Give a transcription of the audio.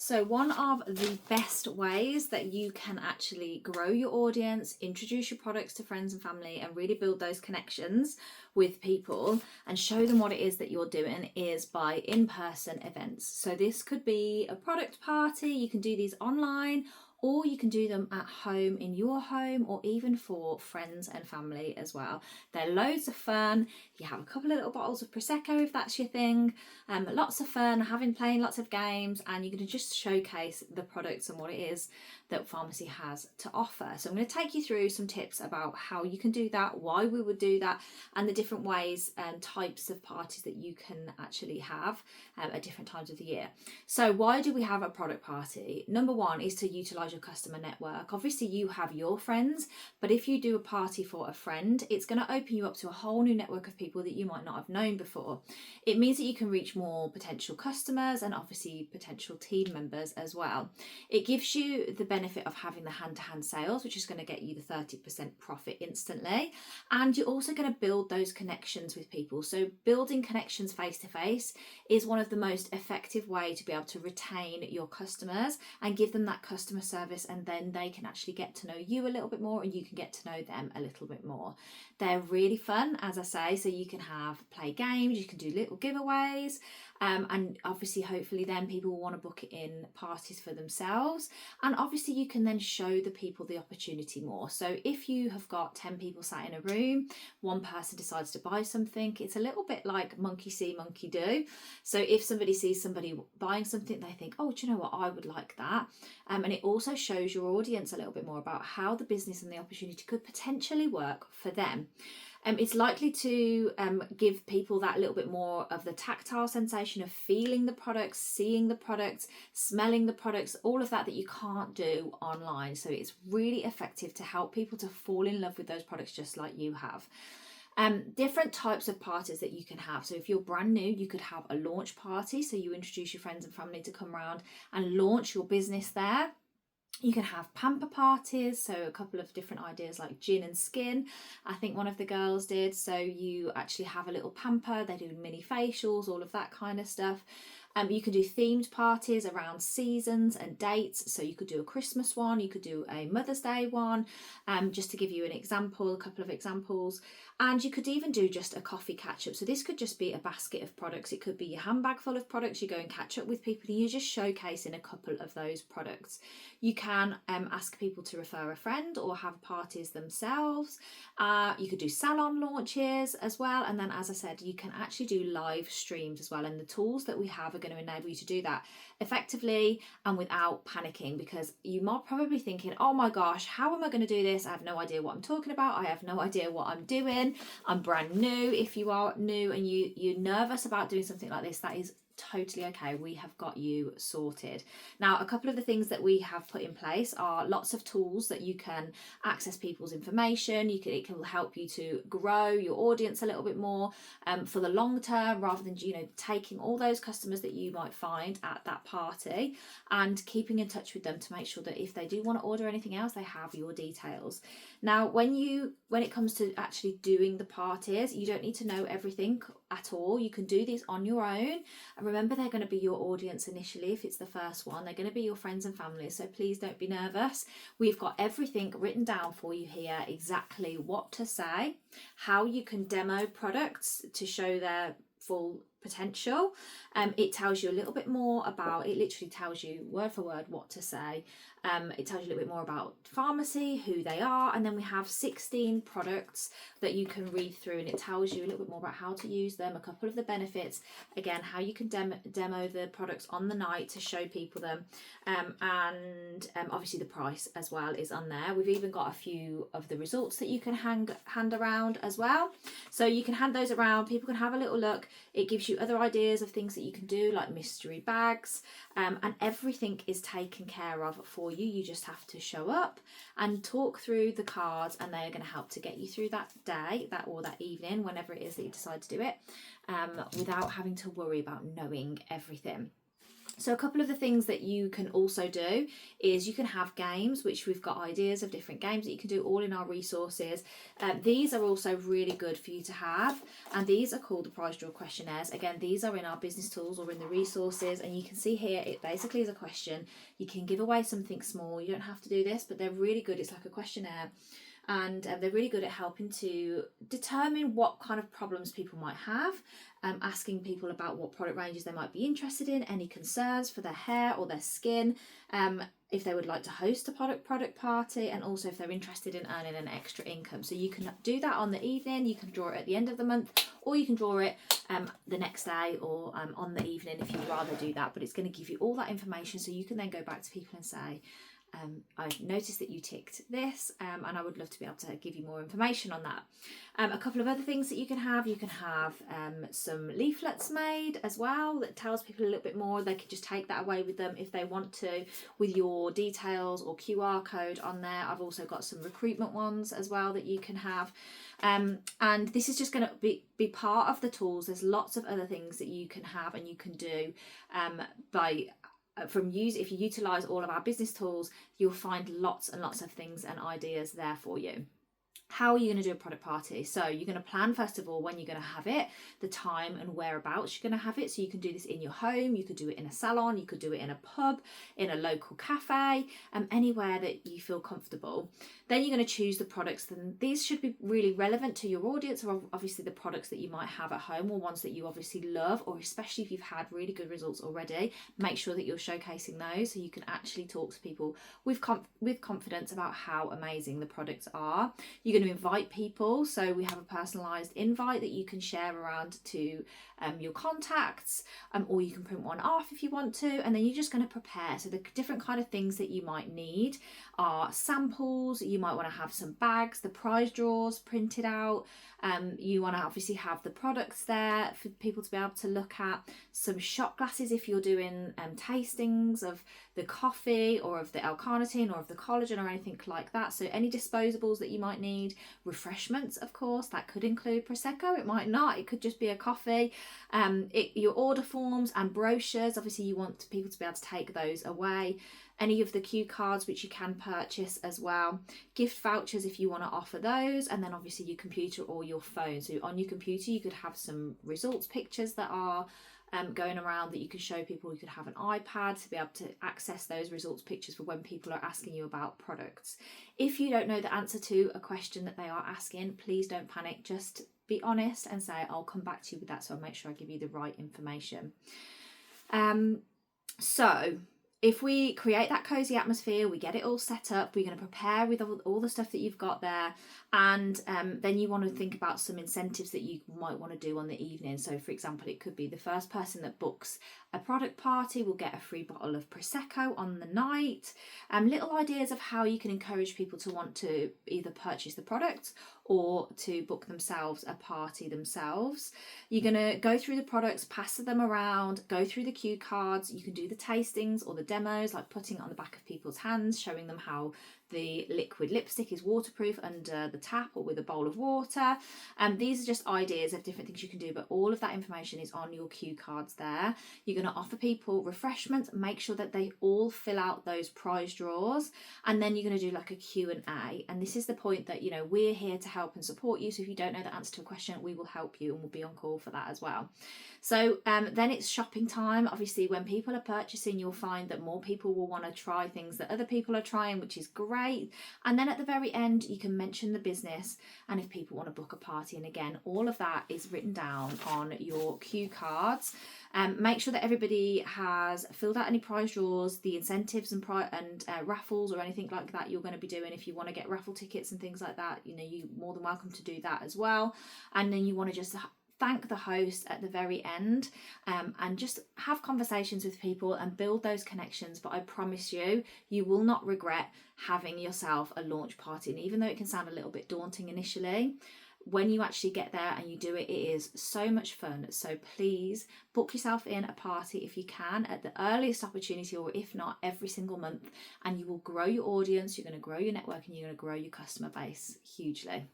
So one of the best ways that you can actually grow your audience, introduce your products to friends and family, and really build those connections with people and show them what it is that you're doing is by in-person events. So this could be a product party. You can do these online, or you can do them at home in your home, or even for friends and family as well. They're loads of fun. You have a couple of little bottles of Prosecco if that's your thing. Lots of fun, playing lots of games, and you're going to just showcase the products and what it is that Pharmacy has to offer. So I'm going to take you through some tips about how you can do that, why we would do that, and the different ways and types of parties that you can actually have at different times of the year. So why do we have a product party? Number one is to utilize your customer network. Obviously you have your friends, but if you do a party for a friend, it's going to open you up to a whole new network of people that you might not have known before. It means that you can reach more potential customers and obviously potential team members as well. It gives you the benefit of having the hand-to-hand sales, which is going to get you the 30% profit instantly, and you're also going to build those connections with people. So building connections face-to-face is one of the most effective way to be able to retain your customers and give them that customer service, and then they can actually get to know you a little bit more and you can get to know them a little bit more. They're really fun, as I say, so you can play games, you can do little giveaways, and obviously hopefully then people will want to book it in parties for themselves, and obviously you can then show the people the opportunity more. So if you have got 10 people sat in a room, one person decides to buy something, it's a little bit like monkey see monkey do. So if somebody sees somebody buying something, they think, oh, do you know what, I would like that. And it also shows your audience a little bit more about how the business and the opportunity could potentially work for them. It's likely to give people that little bit more of the tactile sensation of feeling the products, seeing the products, smelling the products, all of that you can't do online. So it's really effective to help people to fall in love with those products just like you have. Different types of parties that you can have. So if you're brand new, you could have a launch party. So you introduce your friends and family to come around and launch your business there. You can have pamper parties, so a couple of different ideas like gin and skin, I think one of the girls did. So you actually have a little pamper, they do mini facials, all of that kind of stuff. You can do themed parties around seasons and dates. So you could do a Christmas one, you could do a Mother's Day one, just to give you an example, a couple of examples. And you could even do just a coffee catch up. So this could just be a basket of products. It could be your handbag full of products. You go and catch up with people and you're just showcasing a couple of those products. You can ask people to refer a friend or have parties themselves. You could do salon launches as well. And then, as I said, you can actually do live streams as well. And the tools that we have are going to enable you to do that effectively and without panicking, because you might probably thinking, oh my gosh, how am I going to do this? I have no idea what I'm talking about. I have no idea what I'm doing. I'm brand new. If you are new and you're nervous about doing something like this, that is totally okay. We have got you sorted. Now, a couple of the things that we have put in place are lots of tools that you can access people's information. It can help you to grow your audience a little bit more for the long term, rather than taking all those customers that you might find at that party and keeping in touch with them to make sure that if they do want to order anything else, they have your details. Now, when it comes to actually doing the parties, you don't need to know everything at all. You can do these on your own. And remember, they're going to be your audience initially. If it's the first one, they're going to be your friends and family. So please don't be nervous. We've got everything written down for you here, exactly what to say, how you can demo products to show their full potential. It tells you a little bit more about, it literally tells you word for word what to say. It tells you a little bit more about Pharmacy, who they are, and then we have 16 products that you can read through, and it tells you a little bit more about how to use them, a couple of the benefits, again, how you can demo the products on the night to show people them, and obviously the price as well is on there. We've even got a few of the results that you can hand around as well. So you can hand those around, people can have a little look. It gives you other ideas of things that you can do, like mystery bags, and everything is taken care of for you. You just have to show up and talk through the cards, and they're going to help to get you through that day, that evening, whenever it is that you decide to do it, without having to worry about knowing everything. So a couple of the things that you can also do is you can have games, which we've got ideas of different games that you can do all in our resources. These are also really good for you to have, and these are called the prize draw questionnaires. Again, these are in our business tools or in the resources, and you can see here it basically is a question. You can give away something small. You don't have to do this, but they're really good. It's like a questionnaire. And they're really good at helping to determine what kind of problems people might have, asking people about what product ranges they might be interested in, any concerns for their hair or their skin, if they would like to host a product party, and also if they're interested in earning an extra income. So you can do that on the evening, you can draw it at the end of the month, or you can draw it the next day or on the evening if you'd rather do that. But it's going to give you all that information, so you can then go back to people and say, I've noticed that you ticked this, and I would love to be able to give you more information on that. A couple of other things that you can have some leaflets made as well that tells people a little bit more. They can just take that away with them if they want to, with your details or QR code on there. I've also got some recruitment ones as well that you can have. And this is just going to be part of the tools. There's lots of other things that you can have and you can do if you utilize all of our business tools, you'll find lots and lots of things and ideas there for you. How are you going to do a product party? So you're going to plan, first of all, when you're going to have it, the time and whereabouts you're going to have it. So you can do this in your home, you could do it in a salon, you could do it in a pub, in a local cafe, anywhere that you feel comfortable. Then you're going to choose the products. Then these should be really relevant to your audience, or obviously the products that you might have at home, or ones that you obviously love, or especially if you've had really good results already, make sure that you're showcasing those so you can actually talk to people with confidence about how amazing the products are. You're going to invite people, so we have a personalized invite that you can share around to your contacts, or you can print one off if you want to, and then you're just going to prepare. So the different kind of things that you might need are samples. You might want to have some bags, the prize draws printed out. You want to obviously have the products there for people to be able to look at, some shot glasses if you're doing tastings of the coffee or of the L-carnitine or of the collagen or anything like that. So any disposables that you might need, refreshments, of course, that could include Prosecco, it might not, it could just be a coffee. Your order forms and brochures, obviously you want people to be able to take those away. Any of the cue cards which you can purchase as well, gift vouchers if you want to offer those, and then obviously your computer or your phone. So on your computer you could have some results pictures that are going around that you can show people. You could have an iPad to be able to access those results pictures for when people are asking you about products. If you don't know the answer to a question that they are asking, please don't panic, just be honest and say I'll come back to you with that, so I'll make sure I give you the right information. So if we create that cozy atmosphere, we get it all set up, we're going to prepare with all the stuff that you've got there, and then you want to think about some incentives that you might want to do on the evening. So for example, it could be the first person that books a product party will get a free bottle of Prosecco on the night. Little ideas of how you can encourage people to want to either purchase the product or to book themselves a party themselves. You're going to go through the products, pass them around, go through the cue cards. You can do the tastings or the demos, like putting it on the back of people's hands, showing them how the liquid lipstick is waterproof under the tap or with a bowl of water. These are just ideas of different things you can do, but all of that information is on your cue cards there. You're going to offer people refreshments, make sure that they all fill out those prize draws, and then you're going to do like a Q&A. And this is the point that, you know, we're here to help and support you. So if you don't know the answer to a question, we will help you and we'll be on call for that as well. So then it's shopping time. Obviously, when people are purchasing, you'll find that more people will want to try things that other people are trying, which is great. And then at the very end, you can mention the business and if people want to book a party. And again, all of that is written down on your cue cards. Make sure that everybody has filled out any prize draws, the incentives and raffles or anything like that you're going to be doing. If you want to get raffle tickets and things like that, you know, you're more than welcome to do that as well. And then you want to just thank the host at the very end, and just have conversations with people and build those connections. But I promise you, you will not regret having yourself a launch party. And even though it can sound a little bit daunting initially, when you actually get there and you do it, it is so much fun. So please book yourself in a party if you can at the earliest opportunity, or if not, every single month, and you will grow your audience, you're going to grow your network, and you're going to grow your customer base hugely.